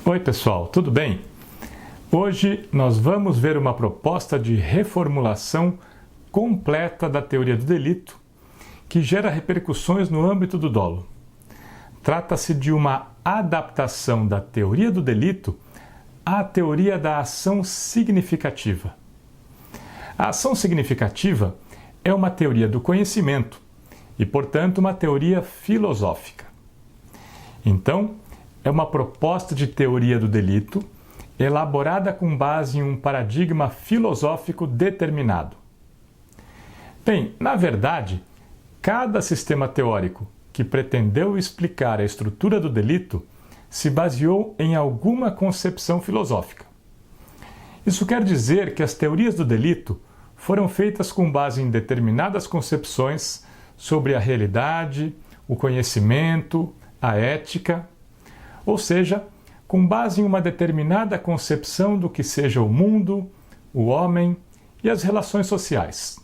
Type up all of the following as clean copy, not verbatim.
Oi pessoal, tudo bem? Hoje nós vamos ver uma proposta de reformulação completa da teoria do delito que gera repercussões no âmbito do dolo. Trata-se de uma adaptação da teoria do delito à teoria da ação significativa. A ação significativa é uma teoria do conhecimento e, portanto, uma teoria filosófica. Então, é uma proposta de teoria do delito elaborada com base em um paradigma filosófico determinado. Bem, na verdade, cada sistema teórico que pretendeu explicar a estrutura do delito se baseou em alguma concepção filosófica. Isso quer dizer que as teorias do delito foram feitas com base em determinadas concepções sobre a realidade, o conhecimento, a ética, ou seja, com base em uma determinada concepção do que seja o mundo, o homem e as relações sociais.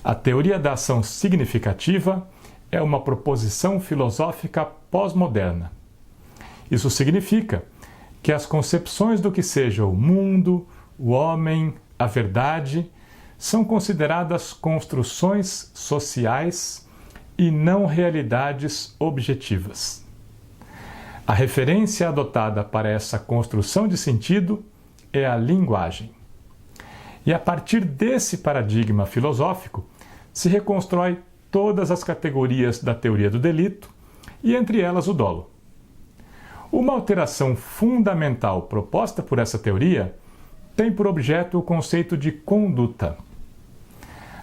A teoria da ação significativa é uma proposição filosófica pós-moderna. Isso significa que as concepções do que seja o mundo, o homem, a verdade, são consideradas construções sociais e não realidades objetivas. A referência adotada para essa construção de sentido é a linguagem. E a partir desse paradigma filosófico se reconstrói todas as categorias da teoria do delito e entre elas o dolo. Uma alteração fundamental proposta por essa teoria tem por objeto o conceito de conduta.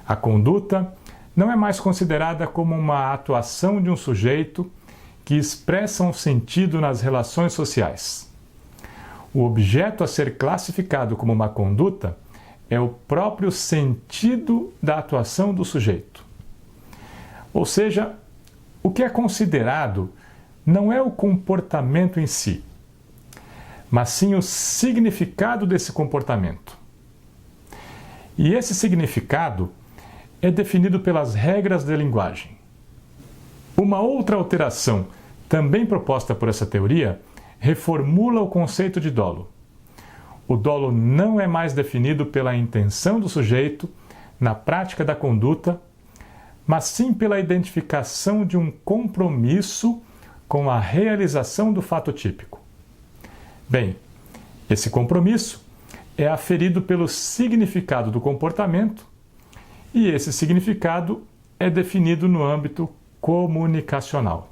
A conduta não é mais considerada como uma atuação de um sujeito que expressa um sentido nas relações sociais. O objeto a ser classificado como uma conduta é o próprio sentido da atuação do sujeito. Ou seja, o que é considerado não é o comportamento em si, mas sim o significado desse comportamento. E esse significado é definido pelas regras da linguagem. Uma outra alteração, também proposta por essa teoria, reformula o conceito de dolo. O dolo não é mais definido pela intenção do sujeito na prática da conduta, mas sim pela identificação de um compromisso com a realização do fato típico. Bem, esse compromisso é aferido pelo significado do comportamento e esse significado é definido no âmbito comunicacional.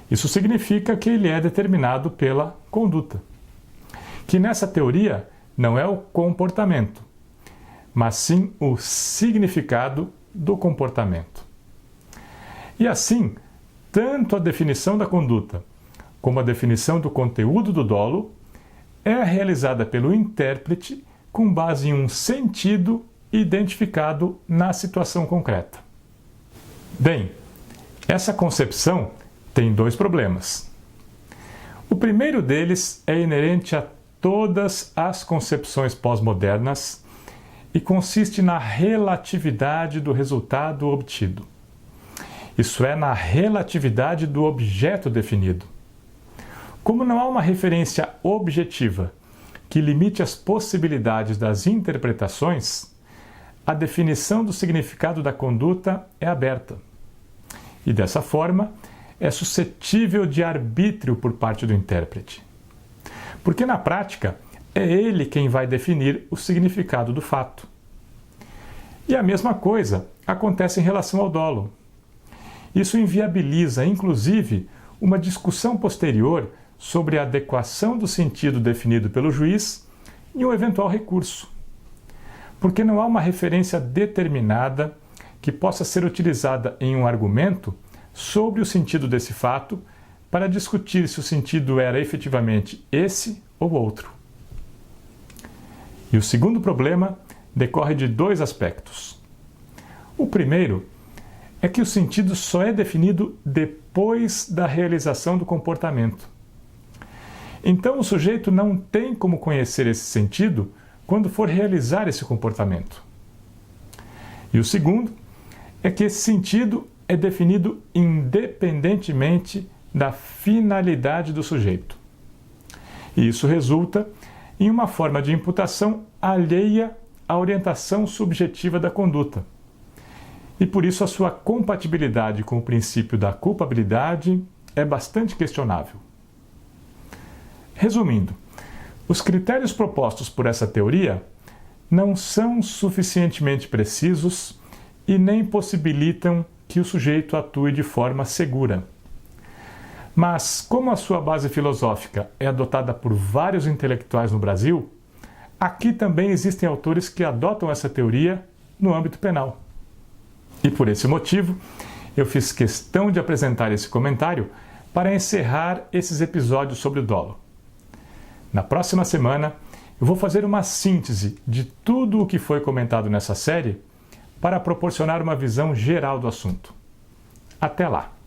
Isso significa que ele é determinado pela conduta, que nessa teoria não é o comportamento, mas sim o significado do comportamento. E assim, tanto a definição da conduta como a definição do conteúdo do dolo é realizada pelo intérprete com base em um sentido identificado na situação concreta. Bem, essa concepção tem dois problemas. O primeiro deles é inerente a todas as concepções pós-modernas e consiste na relatividade do resultado obtido. Isso é, na relatividade do objeto definido. Como não há uma referência objetiva que limite as possibilidades das interpretações, a definição do significado da conduta é aberta. E dessa forma, é suscetível de arbítrio por parte do intérprete. Porque na prática, é ele quem vai definir o significado do fato. E a mesma coisa acontece em relação ao dolo. Isso inviabiliza, inclusive, uma discussão posterior sobre a adequação do sentido definido pelo juiz e um eventual recurso. Porque não há uma referência determinada que possa ser utilizada em um argumento sobre o sentido desse fato para discutir se o sentido era efetivamente esse ou outro. E o segundo problema decorre de dois aspectos. O primeiro é que o sentido só é definido depois da realização do comportamento. Então o sujeito não tem como conhecer esse sentido quando for realizar esse comportamento. E o segundo é que esse sentido é definido independentemente da finalidade do sujeito. E isso resulta em uma forma de imputação alheia à orientação subjetiva da conduta. E por isso a sua compatibilidade com o princípio da culpabilidade é bastante questionável. Resumindo, os critérios propostos por essa teoria não são suficientemente precisos e nem possibilitam que o sujeito atue de forma segura. Mas, como a sua base filosófica é adotada por vários intelectuais no Brasil, aqui também existem autores que adotam essa teoria no âmbito penal. E por esse motivo, eu fiz questão de apresentar esse comentário para encerrar esses episódios sobre o dolo. Na próxima semana, eu vou fazer uma síntese de tudo o que foi comentado nessa série para proporcionar uma visão geral do assunto. Até lá!